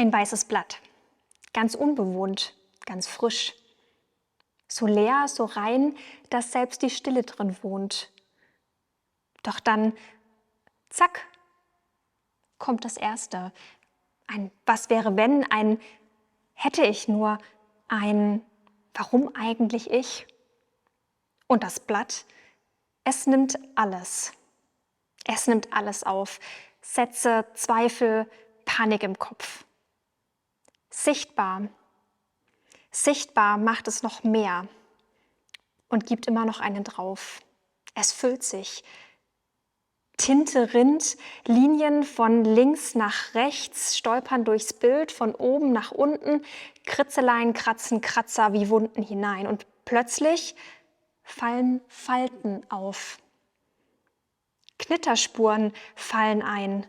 Ein weißes Blatt, ganz unbewohnt, ganz frisch. So leer, so rein, dass selbst die Stille drin wohnt. Doch dann, zack, kommt das Erste. Ein Was wäre wenn, ein hätte ich nur, ein warum eigentlich ich? Und das Blatt, es nimmt alles. Es nimmt alles auf. Sätze, Zweifel, Panik im Kopf. Sichtbar. Sichtbar macht es noch mehr und gibt immer noch einen drauf. Es füllt sich. Tinte rinnt, Linien von links nach rechts stolpern durchs Bild, von oben nach unten, Kritzeleien kratzen Kratzer wie Wunden hinein und plötzlich fallen Falten auf. Knitterspuren fallen ein,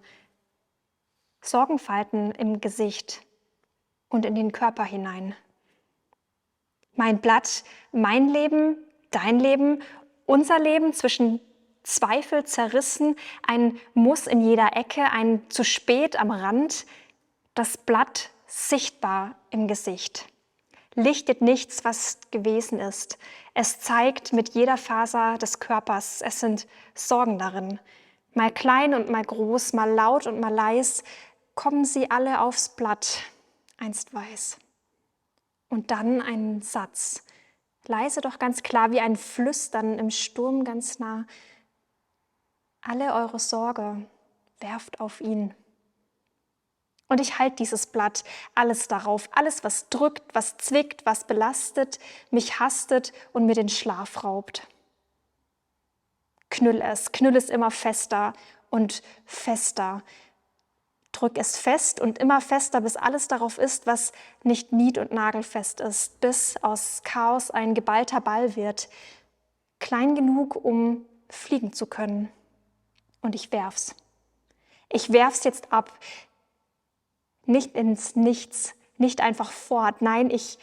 Sorgenfalten im Gesicht und in den Körper hinein. Mein Blatt, mein Leben, dein Leben, unser Leben zwischen Zweifel zerrissen, ein Muss in jeder Ecke, ein zu spät am Rand, das Blatt sichtbar im Gesicht. Lichtet nichts, was gewesen ist. Es zeigt mit jeder Faser des Körpers, es sind Sorgen darin. Mal klein und mal groß, mal laut und mal leis, kommen sie alle aufs Blatt, einst weiß. Und dann ein Satz, leise doch ganz klar, wie ein Flüstern im Sturm ganz nah. Alle eure Sorge werft auf ihn. Und ich halte dieses Blatt, alles darauf, alles, was drückt, was zwickt, was belastet, mich hastet und mir den Schlaf raubt. Knüll es immer fester und fester. Drück es fest und immer fester, bis alles darauf ist, was nicht nied- und nagelfest ist, bis aus Chaos ein geballter Ball wird, klein genug, um fliegen zu können. Und ich werf's. Ich werf's jetzt ab. Nicht ins Nichts, nicht einfach fort. Nein, ich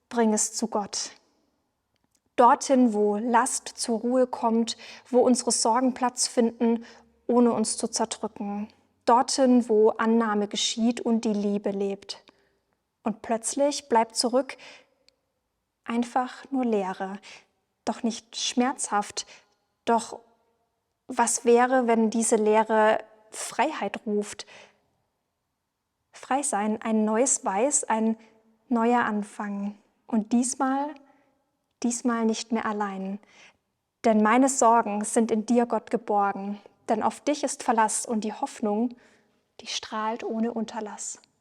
bringe es zu Gott. Dorthin, wo Last zur Ruhe kommt, wo unsere Sorgen Platz finden, ohne uns zu zerdrücken. Dorthin, wo Annahme geschieht und die Liebe lebt. Und plötzlich bleibt zurück einfach nur Leere. Doch nicht schmerzhaft. Doch was wäre, wenn diese Leere Freiheit ruft? Frei sein, ein neues Weiß, ein neuer Anfang. Und diesmal nicht mehr allein. Denn meine Sorgen sind in dir, Gott, geborgen. Denn auf dich ist Verlass und die Hoffnung, die strahlt ohne Unterlass.